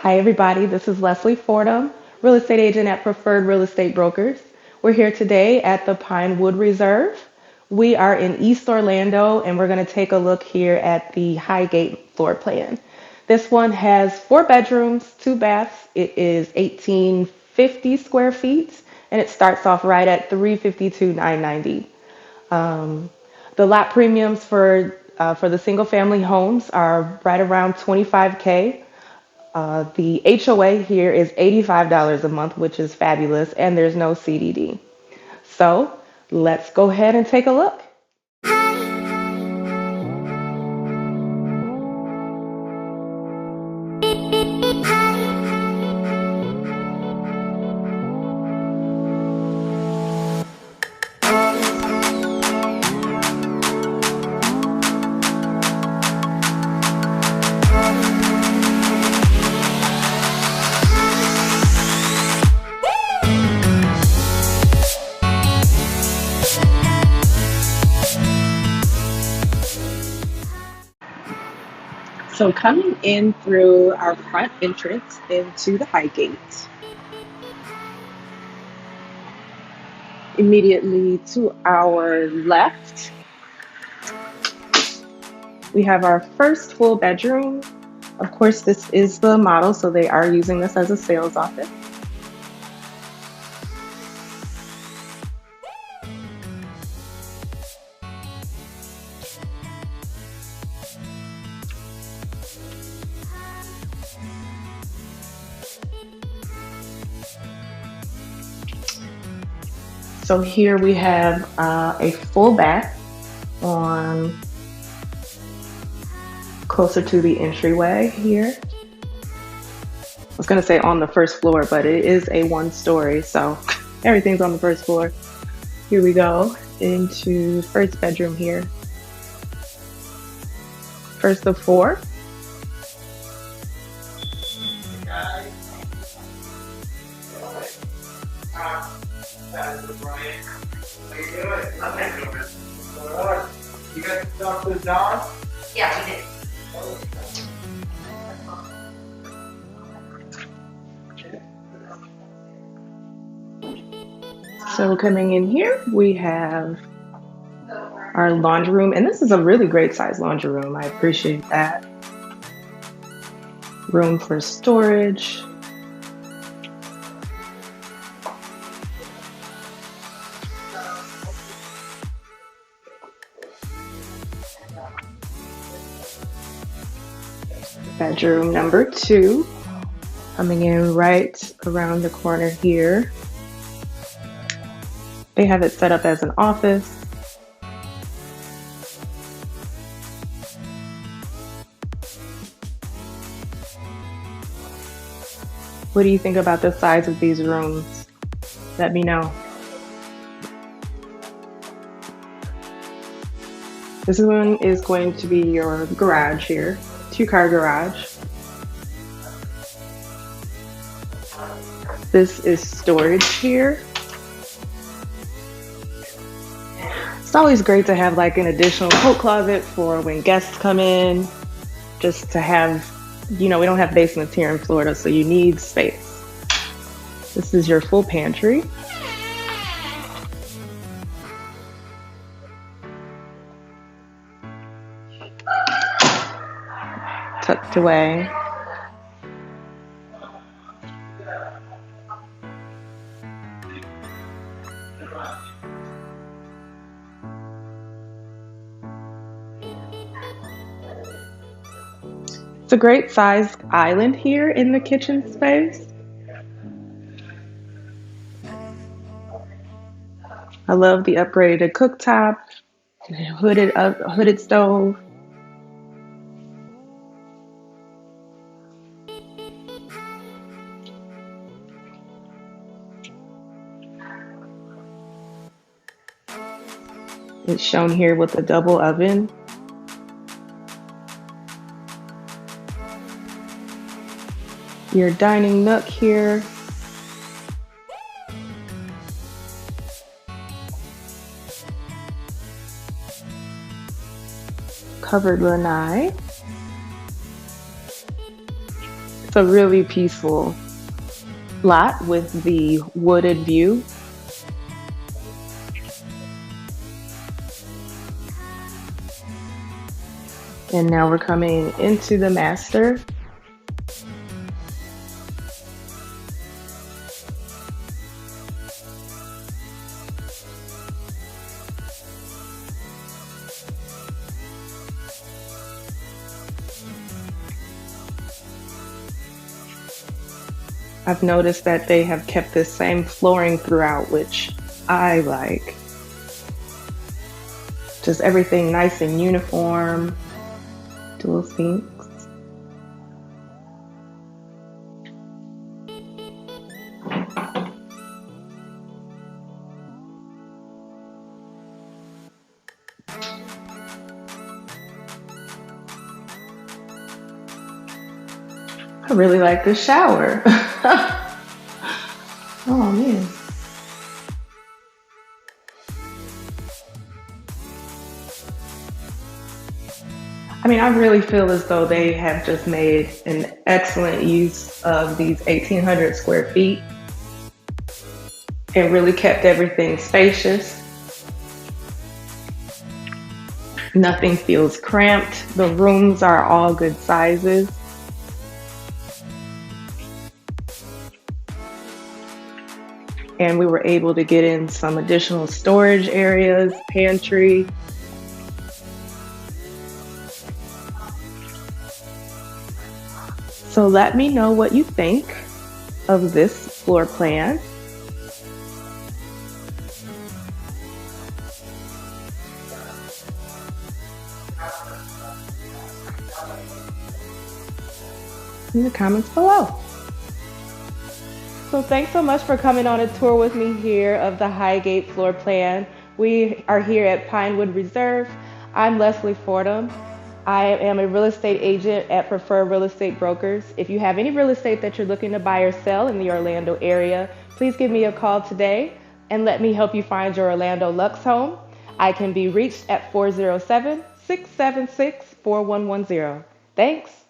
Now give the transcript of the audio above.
Hi, everybody. This is Leslie Fordham, real estate agent at Preferred Real Estate Brokers. We're here today at the Pinewood Reserve. We are in East Orlando, and we're going to take a look here at the Highgate floor plan. This one has 4 bedrooms, 2 baths. It is 1850 square feet, and it starts off right at 352,990. Um, the lot premiums for the single family homes are right around 25K. The HOA here is $85 a month, which is fabulous, and there's no CDD. So let's go ahead and take a look. So coming in through our front entrance into the Highgate, immediately to our left, we have our first full bedroom. Of course, this is the model, so they are using this as a sales office. So here we have a full bath on closer to the entryway here. I was going to say on the first floor, but it is a 1-story, so everything's on the first floor. Here we go into first bedroom here. First of 4. You guys talk to the dog? Yeah, we did. So coming in here, we have our laundry room, and this is a really great size laundry room. I appreciate that. Room for storage. Bedroom number 2, coming in right around the corner here. They have it set up as an office. What do you think about the size of these rooms? Let me know. This one is going to be your garage here, 2-car garage. This is storage here. It's always great to have like an additional coat closet for when guests come in, just to have, we don't have basements here in Florida, so you need space. This is your full pantry. Tucked away. It's a great sized island here in the kitchen space. I love the upgraded cooktop, hooded stove. It's shown here with a double oven. Your dining nook here. Covered lanai. It's a really peaceful lot with the wooded view. And now we're coming into the master. I've noticed that they have kept the same flooring throughout, which I like. Just everything nice and uniform, dual sinks. I really like the shower. Oh man. I mean, I really feel as though they have just made an excellent use of these 1,800 square feet and really kept everything spacious. Nothing feels cramped. The rooms are all good sizes. And we were able to get in some additional storage areas, pantry. So let me know what you think of this floor plan. In the comments below. So thanks so much for coming on a tour with me here of the Highgate floor plan. We are here at Pinewood Reserve. I'm Leslie Fordham. I am a real estate agent at Preferred Real Estate Brokers. If you have any real estate that you're looking to buy or sell in the Orlando area, please give me a call today and let me help you find your Orlando Lux home. I can be reached at 407-676-4110. Thanks.